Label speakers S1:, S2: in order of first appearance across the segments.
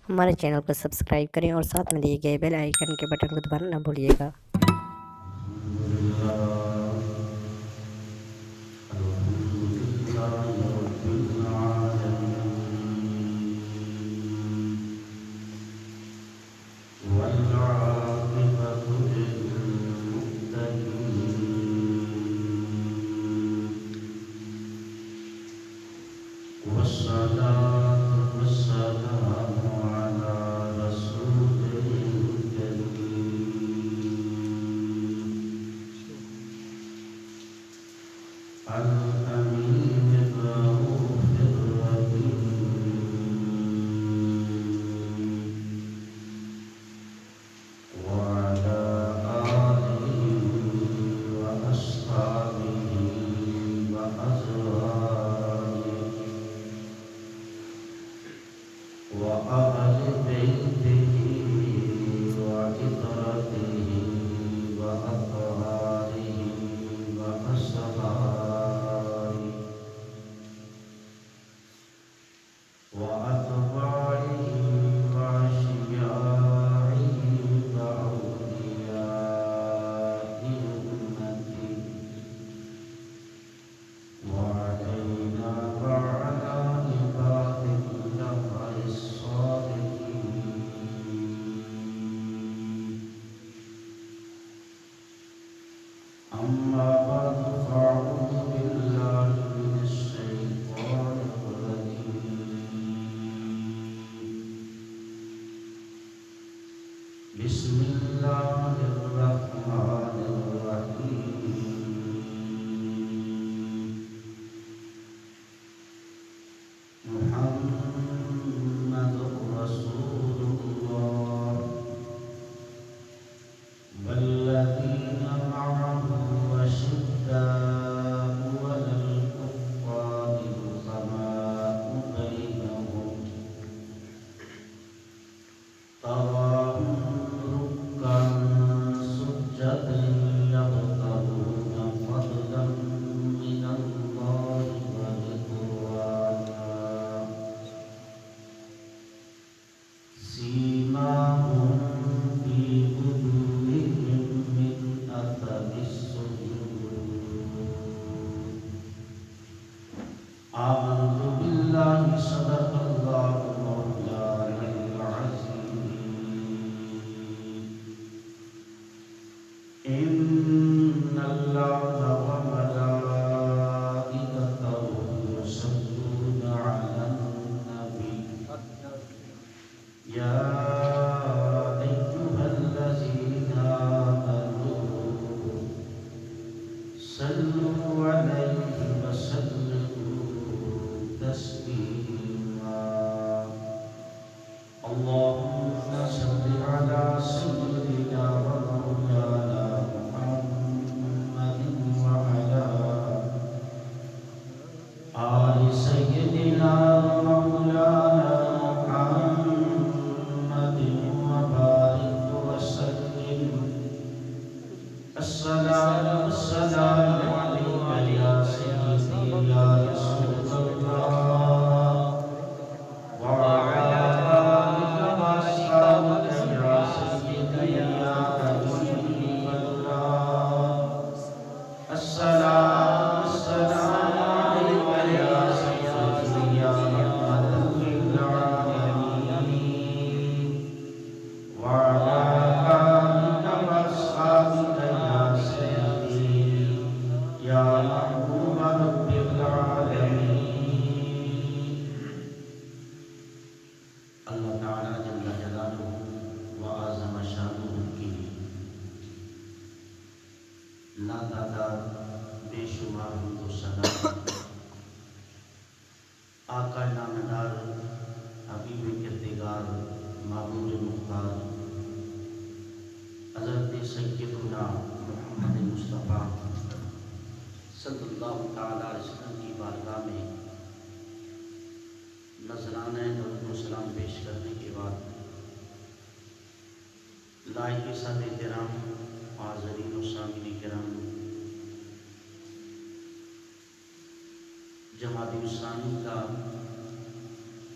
S1: ہمارے چینل کو سبسکرائب کریں اور ساتھ میں دیے گئے بیل آئیکن کے بٹن کو دبانا نہ بھولیے گا۔
S2: آقا نامدار حبیب کردگار معبود مختار حضرت سیدنا محمد مصطفیٰ صلی اللہ تعالیٰ علیہ وسلم کی بارگاہ میں نذرانہ درود و سلام پیش کرنے کے بعد لائق صاحب کرام، حاضرین و سامعین کرام، جمادی الثانی کا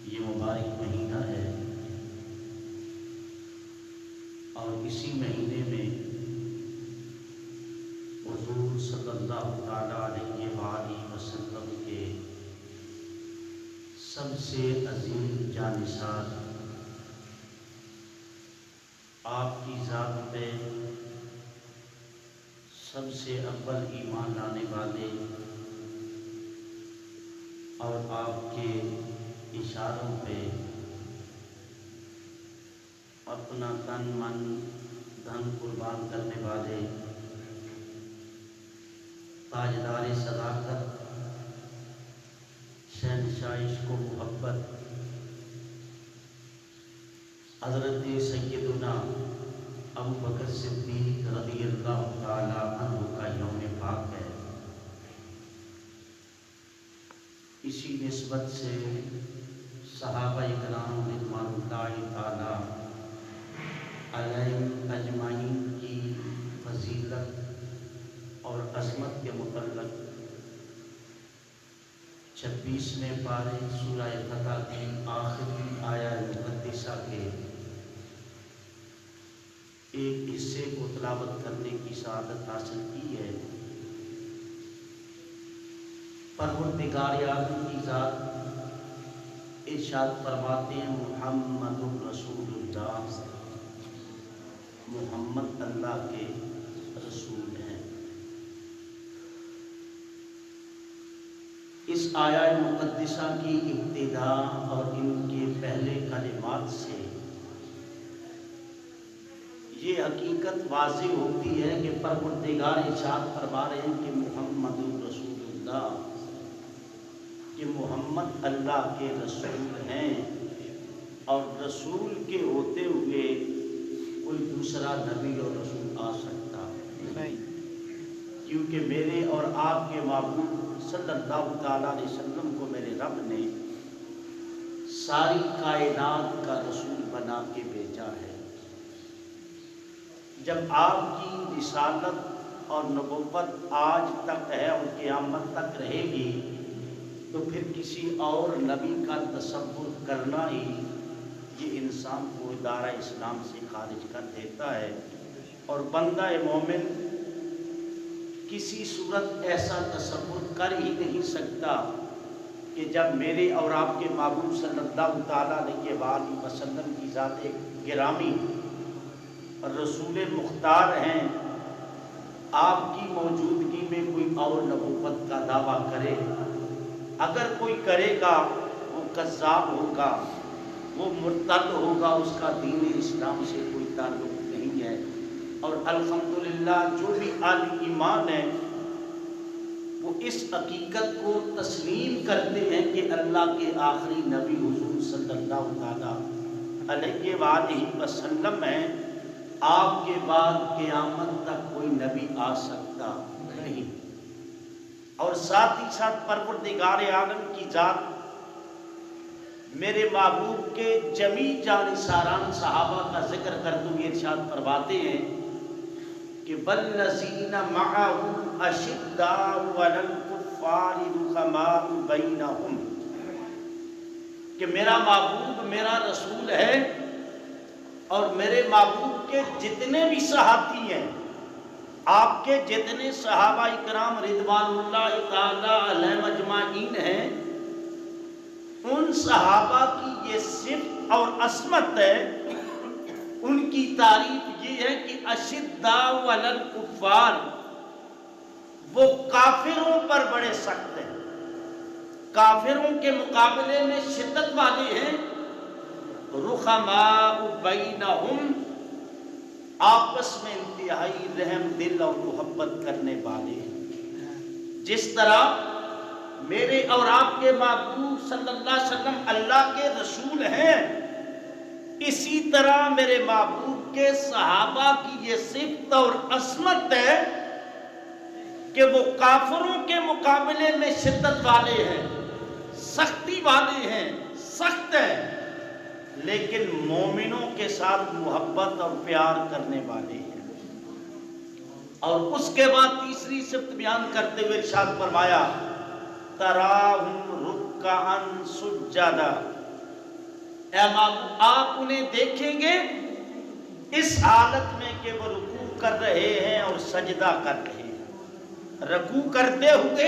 S2: یہ مبارک مہینہ ہے سے عظیم جانثار آپ کی ذات پہ سب سے اول ایمان لانے والے اور آپ کے اشاروں پہ اپنا تن من دھن قربان کرنے والے تاجدار صداقت شہنشاہ عشق و محبت حضرت سیدنا ابو بکر صدیق رضی اللہ تعالی عنہ کا یوم پاک ہے۔ اسی نسبت سے صحابہ کرام رضوان اللہ تعالی علیہم اجمعین کی فضیلت اور عظمت کے متعلق 26ویں پارے سورہ فتح کی آخری آیت مقدسہ کے ایک حصے کو تلاوت کرنے کی سعادت حاصل کی ہے۔ پروردگار عالم کی ذات ارشاد فرماتے ہیں محمد رسول اللہ، محمد اللہ کے رسول ہیں۔ اس آیت مقدسہ کی ابتدا اور ان کے پہلے کلمات سے یہ حقیقت واضح ہوتی ہے کہ پروردگار ارشاد فرما رہے ہیں کہ محمد رسول اللہ، کہ محمد اللہ کے رسول ہیں، اور رسول کے ہوتے ہوئے کوئی دوسرا نبی اور رسول آ سکتا نہیں، کیونکہ میرے اور آپ کے معبود صلی اللہ تعالیٰ علیہ وسلم کو میرے رب نے ساری کائنات کا رسول بنا کے بھیجا ہے۔ جب آپ کی رسالت اور نبوت آج تک ہے اور قیامت تک رہے گی تو پھر کسی اور نبی کا تصور کرنا ہی یہ انسان کو دائرہ اسلام سے خارج کر دیتا ہے، اور بندہ مومن کسی صورت ایسا تصور کر ہی نہیں سکتا کہ جب میرے اور آپ کے معبود صلی اللہ تعالیٰ علیہ وآلہ وسلم کی ذات گرامی اور رسول مختار ہیں، آپ کی موجودگی میں کوئی اور نبوت کا دعویٰ کرے۔ اگر کوئی کرے گا وہ کذاب ہوگا، وہ مرتد ہوگا، اس کا دین اسلام سے کوئی تعلق نہیں ہے۔ اور الحمدللہ جو بھی اہل ایمان ہے وہ اس حقیقت کو تسلیم کرتے ہیں کہ اللہ کے آخری نبی حضور صلی اللہ تعالیٰ علیہ وآلہ وسلم ہیں، آپ کے بعد قیامت تک کوئی نبی آ سکتا نہیں۔ اور ساتھ ہی ساتھ پروردگار عالم کی ذات میرے محبوب کے جمیع جانثاران صحابہ کا ذکر کرتے ہوئے ارشاد فرماتے ہیں کہ والذین معه اشداء علی الکفار رحماء بینہم، کہ میرا محبوب میرا رسول ہے اور میرے محبوب کے جتنے بھی صحابی ہیں، آپ کے جتنے صحابہ کرام رضوان اللہ تعالی علیہم اجمعین ہیں، ان صحابہ کی یہ صفت اور عصمت ہے، ان کی تعریف یہ ہے کہ اشداء علی الکفار، وہ کافروں پر بڑے سخت ہیں، کافروں کے مقابلے میں شدت والے ہیں، رحماء بینہم، آپس میں انتہائی رحم دل اور محبت کرنے والے ہیں۔ جس طرح میرے اور آپ کے محبوب صلی اللہ علیہ وسلم اللہ کے رسول ہیں، اسی طرح میرے محبوب کے صحابہ کی یہ صفت اور عصمت ہے کہ وہ کافروں کے مقابلے میں شدت والے ہیں، سختی والے ہیں، سخت ہیں، لیکن مومنوں کے ساتھ محبت اور پیار کرنے والے ہیں۔ اور اس کے بعد تیسری صفت بیان کرتے ہوئے ارشاد فرمایا تراہم رکعا سجدا، اے محبوب آپ انہیں دیکھیں گے اس حالت میں کہ وہ رکوع کر رہے ہیں اور سجدہ کر رہے ہیں، رکوع کرتے ہوئے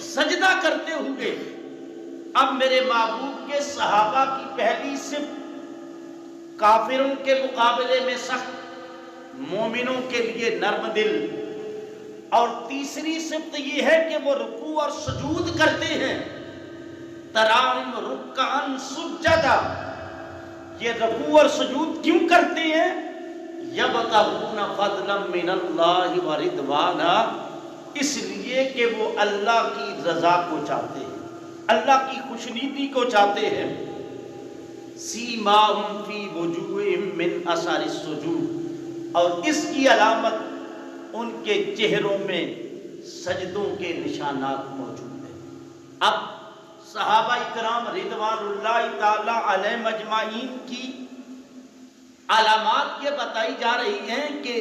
S2: سجدہ کرتے ہوئے، اب میرے محبوب کے صحابہ کی پہلی صفت کافروں کے مقابلے میں سخت، مومنوں کے لیے نرم دل، اور تیسری صفت یہ ہے کہ وہ رکوع اور سجود کرتے ہیں، تراہم رکعن سجدا۔ یہ رکوع اور سجود کیوں کرتے ہیں؟ یبتغون فضلا من اللہ ورضوانا، اس لیے کہ وہ اللہ کی رضا کو چاہتے ہیں، اللہ کی خوشنودی کو چاہتے ہیں۔ سیماہم فی وجوہہم من اثر السجود، اور اس کی علامت ان کے چہروں میں سجدوں کے نشانات موجود ہیں۔ اب صحابہ کرام رضوان اللہ تعالی علیہم اجمعین کی علامات یہ بتائی جا رہی ہیں کہ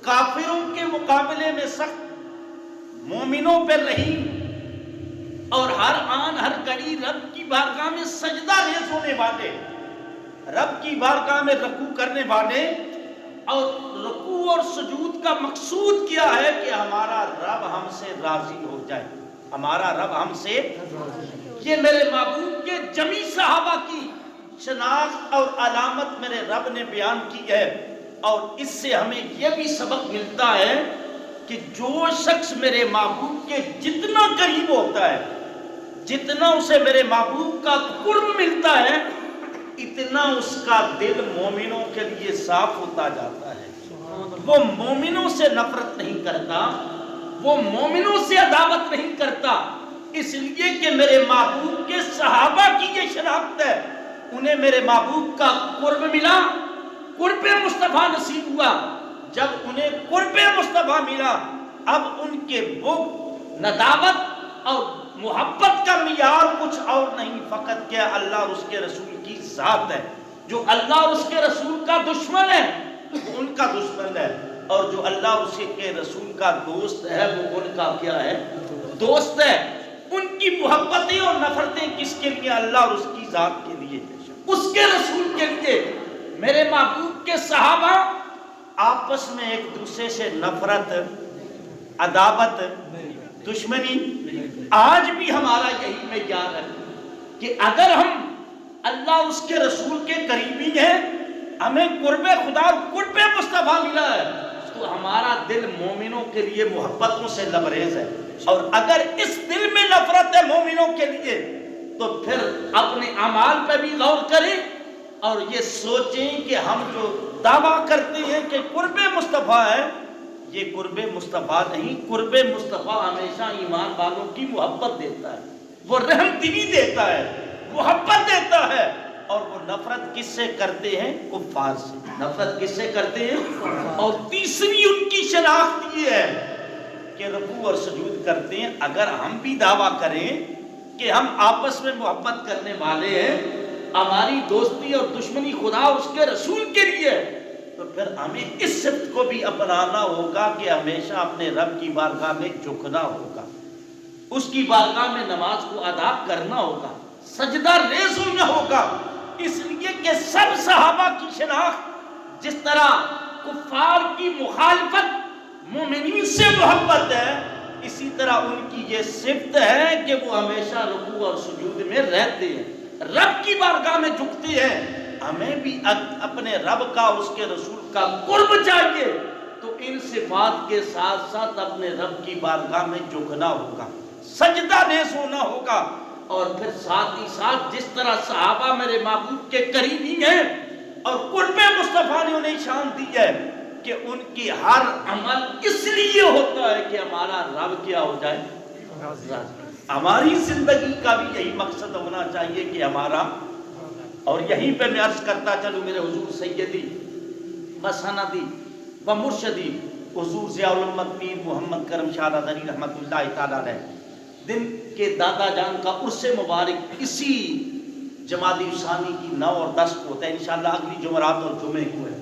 S2: کافروں کے مقابلے میں سخت، مومنوں پر رحیم، اور ہر آن ہر گھڑی رب کی بارگاہ میں سجدہ ریز ہونے والے، رب کی بارگاہ میں رکوع کرنے والے۔ اور رکوع اور سجود کا مقصود کیا ہے کہ ہمارا رب ہم سے راضی ہو جائے، ہمارا رب ہم سے۔ یہ میرے محبوب کے جمی صحابہ کی شناخت اور علامت میرے رب نے بیان کی ہے، اور اس سے ہمیں یہ بھی سبق ملتا ہے کہ جو شخص میرے محبوب کے جتنا قریب ہوتا ہے، جتنا اسے میرے محبوب کا قرب ملتا ہے، اتنا اس کا دل مومنوں کے لیے صاف ہوتا جاتا ہے۔ وہ مومنوں سے نفرت نہیں کرتا، وہ مومنوں سے عداوت نہیں کرتا، اس لیے کہ میرے محبوب کے صحابہ کی یہ شناخت ہے۔ انہیں میرے محبوب کا قرب ملا، قرب مصطفیٰ نصیب ہوا۔ جب انہیں قرب مصطفیٰ ملا، اب ان کے بغض، ندامت اور محبت کا معیار کچھ اور نہیں، فقط کیا اللہ اور اس کے رسول کی ذات ہے۔ جو اللہ اور اس کے رسول کا دشمن ہے وہ ان کا دشمن ہے، اور جو اللہ اور اس کے رسول کا دوست ہے وہ ان کا کیا ہے؟ دوست ہے۔ ان کی محبتیں اور نفرتیں کس کے لیے؟ اللہ اور اس کی ذات کے لیے، اس کے رسول کے لیے۔ میرے محبوب کے صحابہ آپس میں ایک دوسرے سے نفرت، عداوت، دشمنی، آج بھی ہمارا یہی معیار ہے کہ اگر ہم اللہ اور اس کے رسول کے قریبی ہیں، ہمیں قرب خدا اور قرب مصطفیٰ ملا ہے، تو ہمارا دل مومنوں کے لیے محبتوں سے لبریز ہے۔ اور اگر اس دل میں نفرت ہے مومنوں کے لیے، تو پھر اپنے اعمال پہ بھی غور کریں اور یہ سوچیں کہ ہم جو دعویٰ کرتے ہیں کہ قرب مصطفیٰ ہے، یہ قرب مصطفیٰ نہیں۔ قرب مصطفیٰ ہمیشہ ایمان والوں کی محبت دیتا ہے، وہ رحم دلی دیتا ہے، محبت دیتا ہے۔ اور وہ نفرت کس سے کرتے ہیں؟ کفار سے۔ نفرت کس سے کرتے ہیں؟ اور تیسری ان کی شناخت یہ ہے کہ رکوع اور سجود کرتے ہیں۔ اگر ہم بھی دعویٰ کریں کہ ہم آپس میں محبت کرنے والے ہیں، ہماری دوستی اور دشمنی خدا اور اس کے رسول کے لیے، تو پھر ہمیں اس صفت کو بھی اپنانا ہوگا کہ ہمیشہ اپنے رب کی بارگاہ میں جھکنا ہوگا، اس کی بارگاہ میں نماز کو ادا کرنا ہوگا، سجدہ ریز ہونا ہوگا۔ اس لیے کہ سب صحابہ کی شناخت جس طرح کفار کی مخالفت، مومنین سے محبت ہے، اسی طرح ان کی یہ صفت ہے کہ وہ ہمیشہ رکوع اور سجود میں رہتے ہیں، رب کی بارگاہ میں جھکتے ہیں۔ ہمیں بھی اپنے رب کا، اس کے رسول کا قرب چاہیے، تو ان صفات کے ساتھ ساتھ اپنے رب کی بارگاہ میں جھکنا ہوگا، سجدہ ریز ہونا ہوگا۔ اور پھر ساتھ ہی ساتھ جس طرح صحابہ میرے محبوب کے قریبی ہیں اور قرب مصطفیٰ نے انہیں شان دی ہے کہ ان کی ہر عمل اس لیے ہوتا ہے کہ ہمارا رب کیا ہو جائے؟ ہماری زندگی کا بھی یہی مقصد ہونا چاہیے کہ ہمارا، اور یہیں پہ میں عرض کرتا چلوں میرے حضور سیدی و سندی و مرشدی حضور ضیاء الامت پیر محمد کرم شاہ رضوی رحمۃ اللہ تعالیٰ علیہ دن کے دادا جان کا عرس مبارک اسی جمادی ثانی کی 9 اور 10 کو ہوتا ہے، انشاءاللہ اگلی جمعرات اور جمعے کو ہے۔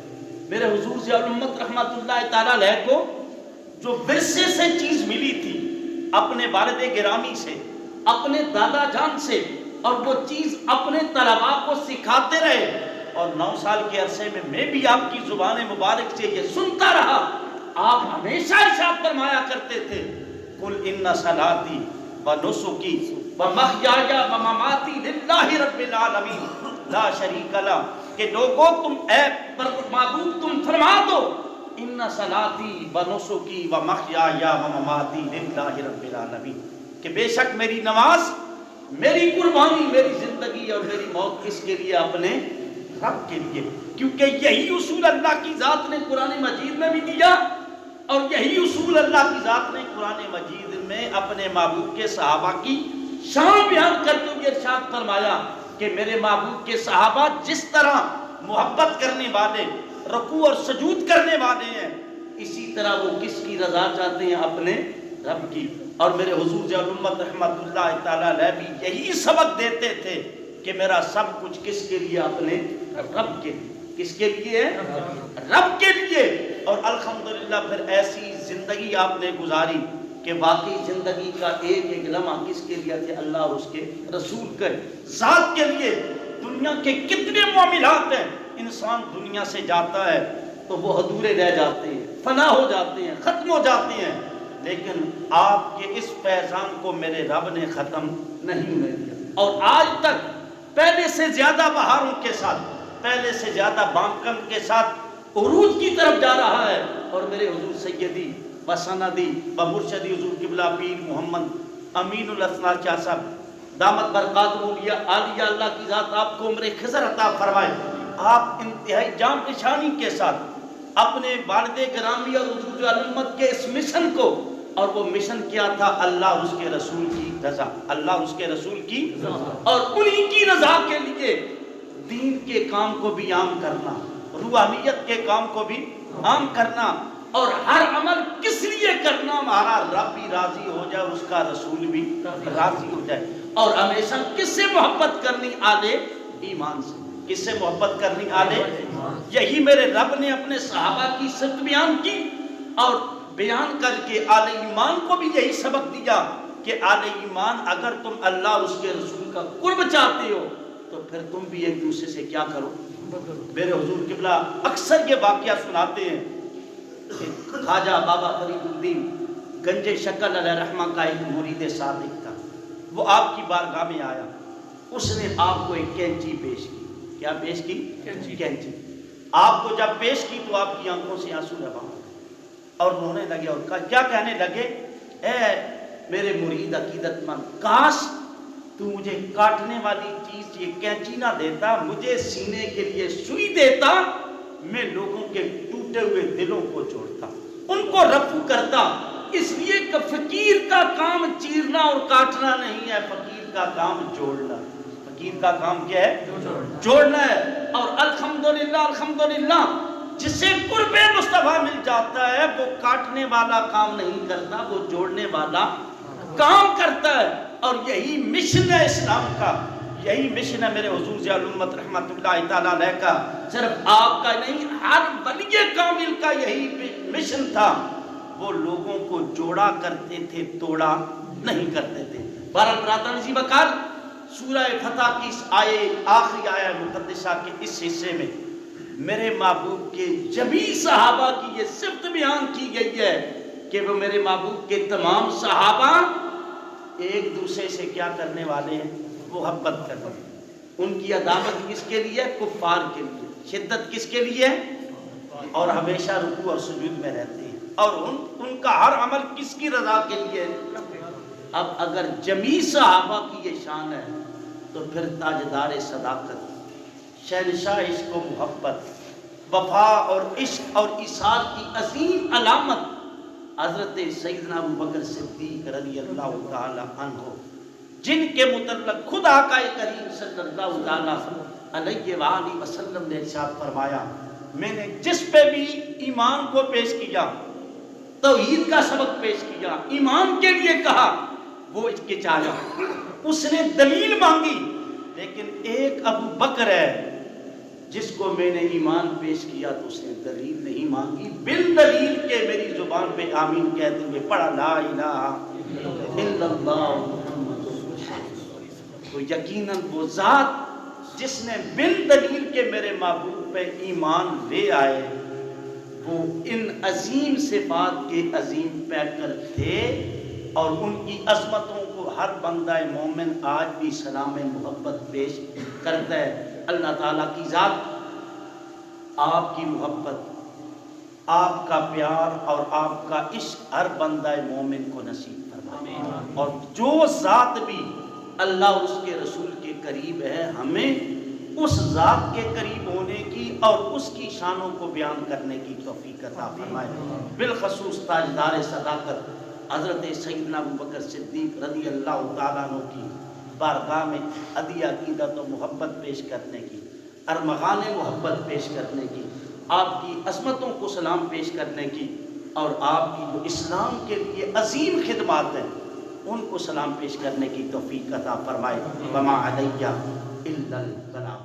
S2: میرے حضور ضیاء الامت رحمۃ اللہ تعالیٰ علیہ کو جو ورثے سے چیز ملی تھی اپنے والد گرامی سے، اپنے دادا جان سے، اور وہ چیز اپنے طلباء کو سکھاتے رہے، اور 9 سال کے عرصے میں بھی آپ کی زبان مبارک سے یہ سنتا رہا۔ آپ ہمیشہ ارشاد فرمایا کرتے تھے، قل ان صلاتی و نسکی وَمَحْيَايَ وَمَمَاتِي لِلَّهِ رَبِّ الْعَالَمِينَ لا شریک لہ، کہ لوگوں تم اے معبود تم فرما دو ان صلاتی و نسکی و محیای و مماتی للہ رب العالمین، کہ بے شک میری نماز، میری قربانی، میری زندگی اور میری موت کس کے لیے؟ اپنے رب کے لیے، کیونکہ یہی اصول اللہ کی ذات نے قرآن مجید میں بھی دیا، اور یہی اصول اللہ کی ذات نے قرآن مجید میں اپنے محبوب کے صحابہ کی شان بیان کرتے ہوئے ارشاد فرمایا کہ میرے محبوب کے صحابہ جس طرح محبت کرنے والے، رکوع اور سجود کرنے والے ہیں، اسی طرح وہ کس کی رضا چاہتے ہیں؟ اپنے رب کی۔ اور میرے حضور ضیاء الامت رحمۃ اللہ تعالیٰ علیہ بھی یہی سبق دیتے تھے کہ میرا سب کچھ کس کے لیے؟ اپنے رب کے لیے۔ کس کے لیے؟ رب کے لیے۔ اور الحمدللہ پھر ایسی زندگی آپ نے گزاری کہ واقعی زندگی کا ایک ایک لمحہ کس کے لیے تھے؟ اللہ اور اس کے رسول کے ذات کے لیے۔ دنیا کے کتنے معاملات ہیں، انسان دنیا سے جاتا ہے تو وہ ادھورے رہ جاتے ہیں، فنا ہو جاتے ہیں، ختم ہو جاتے ہیں، لیکن آپ کے اس فیضان کو میرے رب نے ختم نہیں ہونے دیا، اور آج تک پہلے سے زیادہ بہاروں کے ساتھ، پہلے سے زیادہ بامکن کے ساتھ عروج کی طرف جا رہا ہے۔ اور میرے حضور سیدی و سندی و مرشدی حضور قبلہ پیر محمد امین الاسنا شاہ صاحب دامت برکاتہ عالیہ، اللہ کی ذات آپ کو عمر خضر عطا فرمائے، آپ انتہائی جام نشانی کے ساتھ اپنے والد گرامی اور حضور الامت کے اس مشن کو، اور وہ مشن کیا تھا؟ اللہ اس کے رسول کی رضا، اللہ اس کے رسول کی، اور انہی کی رضا کے لیے دین کے کام کو بھی عام کرنا، روحانیت کے کام کو بھی عام کرنا، اور ہر عمل کس لیے کرنا؟ ہمارا رب بھی راضی ہو جائے، اس کا رسول بھی راضی ہو جائے، اور ہمیشہ کس سے محبت کرنی؟ آل ایمان سے۔ کس سے محبت کرنی؟ آل ایمان۔ یہی میرے رب نے اپنے صحابہ کی صفت بیان کی، اور بیان کر کے آل ایمان کو بھی یہی سبق دیا کہ آل ایمان اگر تم اللہ اس کے رسول کا قرب چاہتے ہو تو پھر تم بھی ایک دوسرے سے کیا کرو؟ میرے حضور قبلہ اکثر یہ واقعہ سناتے ہیں کہ خواجہ بابا فرید الدین گنج شکل علیہ رحمہ کا ایک مرید صادق تھا، وہ آپ کی بارگاہ میں آیا، اس نے آپ کو ایک کینچی پیش کی۔ کیا پیش کی؟ کینچی۔ آپ کو جب پیش کی تو آپ کی آنکھوں سے آنسو رواں ہو گئے، اور رونے لگے، اور کیا کہنے لگے؟ اے میرے مرید عقیدت مند، کاش تو مجھے کاٹنے والی چیز یہ کینچی نہ دیتا، مجھے سینے کے لیے سوئی دیتا، میں لوگوں کے ٹوٹے ہوئے دلوں کو جوڑتا، ان کو رفع کرتا۔ اس لیے کہ فقیر کا کام چیرنا اور کاٹنا نہیں ہے، فقیر کا کام جوڑنا۔ فقیر کا کام کیا ہے؟ جوڑنا ہے۔ اور الحمدللہ الحمدللہ جسے قرب مصطفیٰ مل جاتا ہے وہ کاٹنے والا کام نہیں کرتا، وہ جوڑنے والا کام کرتا ہے۔ اور یہی مشن ہے اسلام کا، یہی مشن ہے میرے حضور ضیاء الامت رحمۃ اللہ تعالیٰ علیہ کا، صرف آپ کا نہیں، ہر ولی کامل کا یہی مشن تھا۔ وہ لوگوں کو جوڑا کرتے تھے، توڑا نہیں کرتے تھے۔ بہرحال برادران اسی وقت سورہ فتح کی آخری آیہ مقدسہ کے اس حصے میں میرے محبوب کے جمیع صحابہ کی یہ صفت بیان کی گئی ہے کہ وہ میرے محبوب کے تمام صحابہ ایک دوسرے سے کیا کرنے والے ہیں؟ محبت کرنے۔ ان کی عداوت کس کے لیے؟ کفار کے لیے۔ شدت کس کے لیے؟ اور ہمیشہ رکوع اور سجود میں رہتے ہیں، اور ان کا ہر عمل کس کی رضا کے لیے؟ اب اگر جمیع صحابہ کی یہ شان ہے تو پھر تاجدار صداقت، شہنشاہ عشق و محبت، وفا اور عشق اور ایثار کی عظیم علامت حضرت سیدنا ابوبکر صدیق رضی اللہ تعالی عنہ، جن کے متعلق خود آقا کریم صلی اللہ تعالی علیہ وآلہ وسلم نے ارشاد فرمایا، میں نے جس پہ بھی ایمان کو پیش کیا، توحید کا سبق پیش کیا، ایمان کے لیے کہا، وہ ہچکچایا، اس نے دلیل مانگی، لیکن ایک ابو بکر ہے جس کو میں نے ایمان پیش کیا تو اس نے دلیل نہیں مانگی، بالدلیل کہ میری زبان پہ آمین کہتے ہوئے پڑھا لا الہ الا اللہ محمد رسول اللہ۔ تو یقیناً وہ ذات جس نے بالدلیل کہ میرے محبوب پہ ایمان لے آئے، وہ ان عظیم صفات کے عظیم پیکر تھے، اور ان کی عظمتوں کو ہر بندہ مومن آج بھی سلام محبت پیش کرتا ہے۔ اللہ تعالیٰ کی ذات آپ کی محبت، آپ کا پیار اور آپ کا عشق ہر بندہ مومن کو نصیب فرمائے، اور جو ذات بھی اللہ اس کے رسول کے قریب ہے ہمیں اس ذات کے قریب ہونے کی اور اس کی شانوں کو بیان کرنے کی توفیق عطا فرمائے۔ بالخصوص تاجدار صداقت حضرت سیدنا ابوبکر صدیق رضی اللہ تعالیٰ عنہ کی بارگاہ میں ہدیہ عقیدت و محبت پیش کرنے کی، ارمغان محبت پیش کرنے کی، آپ کی عظمتوں کو سلام پیش کرنے کی، اور آپ کی جو اسلام کے لیے عظیم خدمات ہیں ان کو سلام پیش کرنے کی توفیق عطا فرمائے۔ وما علیہ الا البلاغ۔